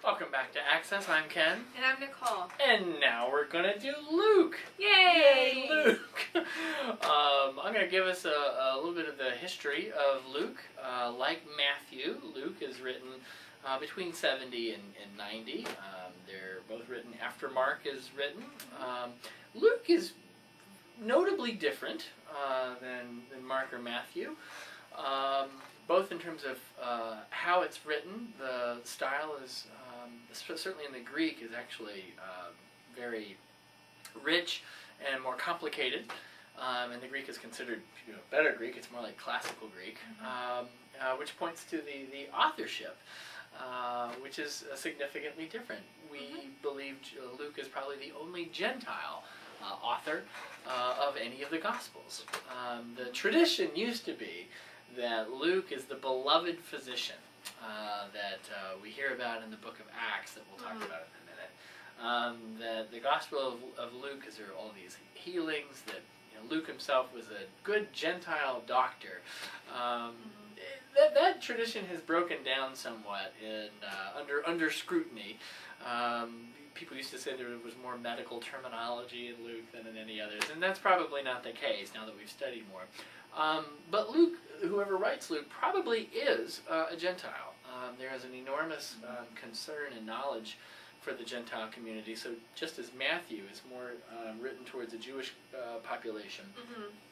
Welcome back to Access. I'm Ken. And I'm Nicole. And now we're going to do Luke. Yay! Yay, Luke! I'm going to give us a little bit of the history of Luke. Like Matthew, Luke is written between 70 and 90. They're both written after Mark is written. Luke is notably different than Mark or Matthew. Both in terms of how it's written. The style is, certainly in the Greek, is actually very rich and and the Greek is considered better Greek. It's more like classical Greek, which points to the authorship, which is significantly different. We believe Luke is probably the only Gentile author of any of the Gospels. The tradition used to be that Luke is the beloved physician that we hear about in the book of Acts that we'll talk about in a minute. That the Gospel of Luke is there are all these healings, that Luke himself was a good Gentile doctor. That tradition has broken down somewhat under scrutiny. People used to say there was more medical terminology in Luke than in any others, and that's probably not the case now that we've studied more. But Luke, whoever writes Luke, probably is a Gentile. There is an enormous concern and knowledge for the Gentile community. So just as Matthew is more written towards a Jewish population,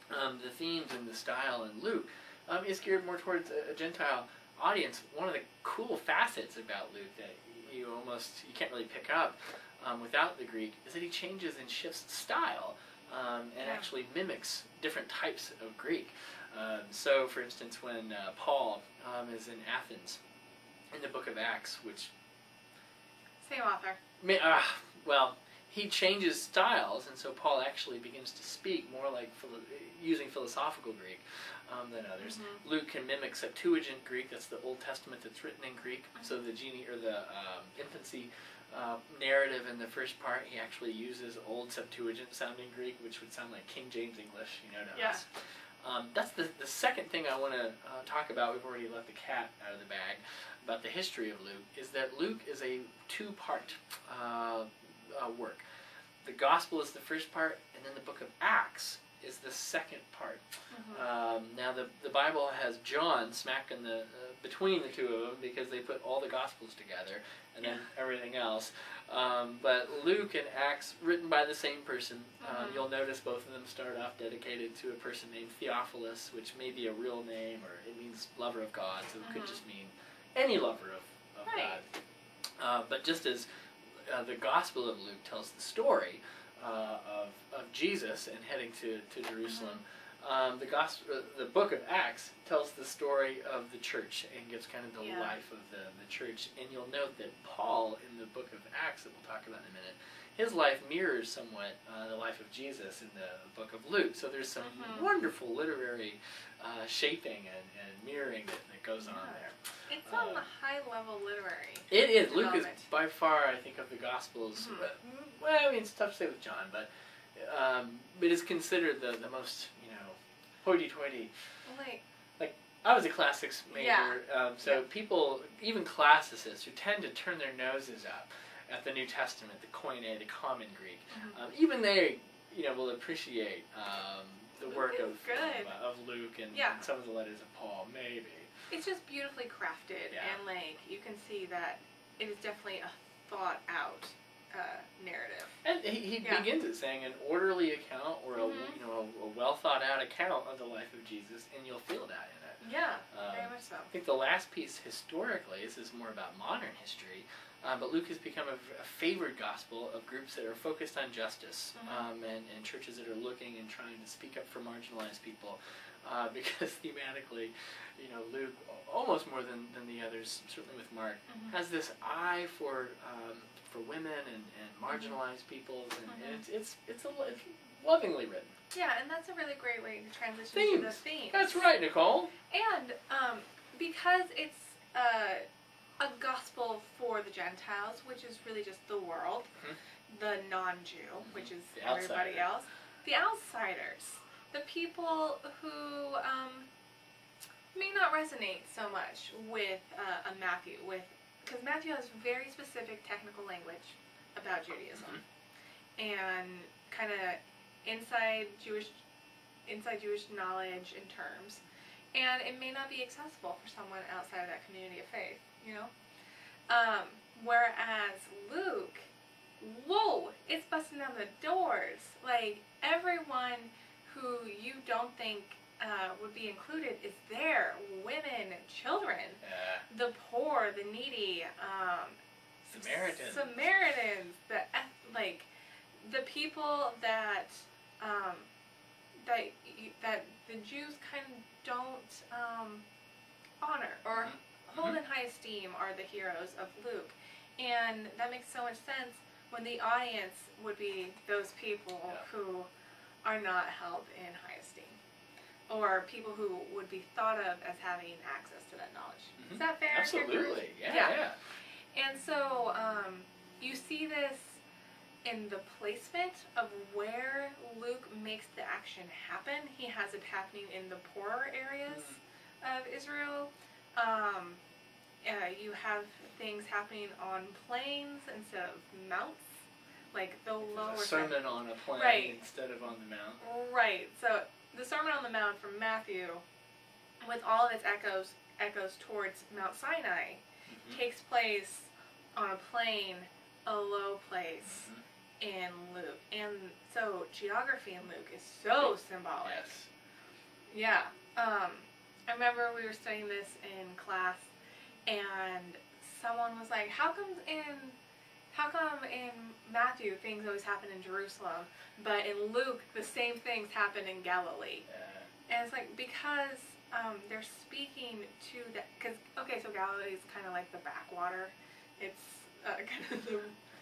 the themes and the style in Luke is geared more towards a Gentile audience. One of the cool facets about Luke that you can't really pick up without the Greek is that he changes and shifts style and actually mimics different types of Greek. So, for instance, when Paul is in Athens in the book of Acts, which... Same author. Well, he changes styles, and so Paul actually begins to speak more like using philosophical Greek than others. Luke can mimic Septuagint Greek. That's the Old Testament that's written in Greek. So the infancy narrative in the first part, he actually uses Old Septuagint sounding Greek, which would sound like King James English, to us. That's the second thing I want to talk about. We've already let the cat out of the bag about the history of Luke, is that Luke is a two-part work. The Gospel is the first part, and then the book of Acts is the second part. Now the Bible has John smack in between the two of them because they put all the Gospels together and then everything else. But Luke and Acts, written by the same person. You'll notice both of them start off dedicated to a person named Theophilus, which may be a real name, or it means lover of God, so it could just mean any lover of God. But just as the Gospel of Luke tells the story of Jesus and heading to Jerusalem, the book of Acts tells the story of the church and gives kind of the life of the church. And you'll note that Paul, in the book of Acts that we'll talk about in a minute, his life mirrors somewhat the life of Jesus in the book of Luke. So there's some wonderful literary shaping and mirroring that goes on there. It's on the high-level literary. It is. Luke is by far, I think, of the Gospels. Well, I mean, it's tough to say with John, but it is considered the most, hoity-toity. Like, I was a classics major, so people, even classicists, who tend to turn their noses up at the New Testament, the Koine, the common Greek, even they, will appreciate the work of Luke and some of the letters of Paul, maybe. It's just beautifully crafted, and you can see that it is definitely a thought-out narrative. And he begins it saying an orderly account or a well thought out account of the life of Jesus, and you'll feel that in it. Yeah, very much so. I think the last piece historically, this is more about modern history, but Luke has become a favored gospel of groups that are focused on justice, and churches that are looking and trying to speak up for marginalized people, because thematically, Luke, almost more than the others, certainly with Mark, has this eye for women and marginalized peoples, and it's lovingly written. Yeah, and that's a really great way to transition to the themes. That's right, Nicole. And because it's a gospel for the Gentiles, which is really just the world, the non-Jew, which is everybody else, the outsiders, the people who may not resonate so much with a Matthew, with because Matthew has very specific technical language about Judaism and kind of inside Jewish knowledge and terms, and it may not be accessible for someone outside of that community of faith, you know. Whereas Luke, whoa, it's busting down the doors. Like, everyone who you don't think would be included is there. Women, children, the poor, the needy, Samaritans, the people that that the Jews kind of don't honor or hold in high esteem are the heroes of Luke. And that makes so much sense when the audience would be those people who are not held in high esteem, or people who would be thought of as having access to that knowledge. Is that fair? Absolutely, yeah. And so you see this in the placement of where Luke makes the action happen. He has it happening in the poorer areas of Israel. You have things happening on plains instead of mounts, like the lower. A sermon on a plain instead of on the mount. Right. So the Sermon on the Mount from Matthew, with all of its echoes towards Mount Sinai, takes place on a plain, a low place in Luke, and so geography in Luke is so symbolic. Yes. Yeah. I remember we were studying this in class, and someone was like, how come in Matthew things always happen in Jerusalem, but in Luke the same things happen in Galilee? And it's like, because they're speaking to that, because, so Galilee is kind of like the backwater. It's kind of the...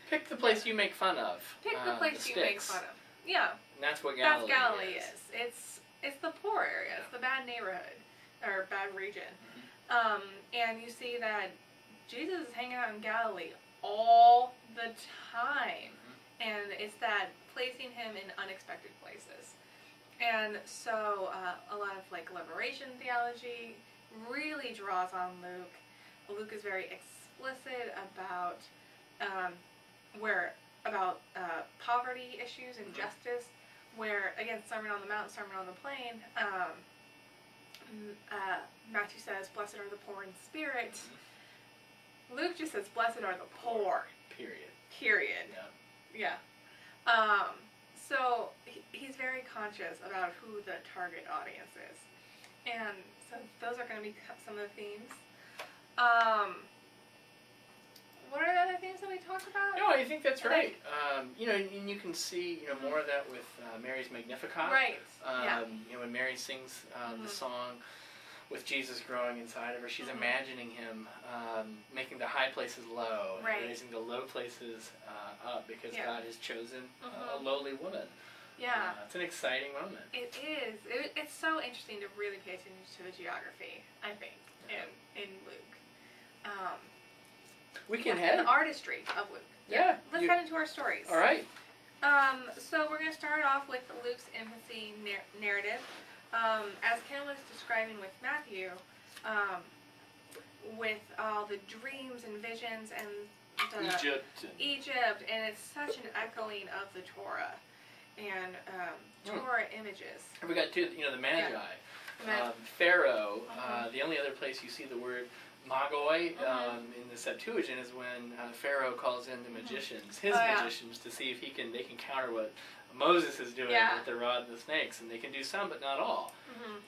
Pick the place you make fun of. Pick the place you make fun of. Yeah. And that's what Galilee is. It's the poor area. It's the bad neighborhood, or bad region. And you see that Jesus is hanging out in Galilee all the time. And it's that placing him in unexpected places. And so a lot of like liberation theology really draws on Luke. Luke is very explicit about poverty issues and justice, where, again, Sermon on the Mount, Sermon on the Plain, Matthew says, blessed are the poor in spirit. Luke just says, blessed are the poor. Period. Yeah. So he's very conscious about who the target audience is. And so those are going to be some of the themes. What are the other themes that we talked about? No, I think that's right. And you can see more of that with Mary's Magnificat. Right. When Mary sings the song with Jesus growing inside of her, she's imagining him making the high places low, and raising the low places up, because God has chosen a lowly woman. Yeah. It's an exciting moment. It is. It's so interesting to really pay attention to the geography, I think, in Luke. We can head. The artistry of Luke. Yeah. Let's head into our stories. All right. So we're going to start off with Luke's infancy narrative. As Ken was describing with Matthew, with all the dreams and visions and Egypt, and it's such an echoing of the Torah and Torah images. And we got the Magi. Pharaoh. The only other place you see the word Magoi in the Septuagint is when Pharaoh calls in the magicians, magicians, to see if they can counter what Moses is doing with the rod and the snakes, and they can do some, but not all.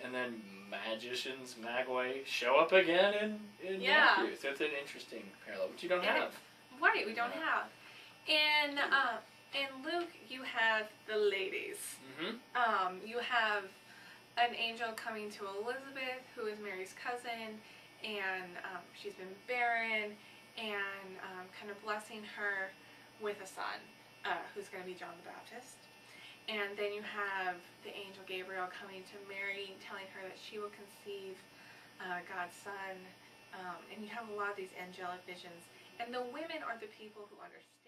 And then magicians, Magoi, show up again in Matthew. So it's an interesting parallel, which you don't have. Right, we don't have. In Luke, you have the ladies. You have an angel coming to Elizabeth, who is Mary's cousin, and she's been barren, and kind of blessing her with a son, who's going to be John the Baptist. And then you have the angel Gabriel coming to Mary, telling her that she will conceive God's son. And you have a lot of these angelic visions. And the women are the people who understand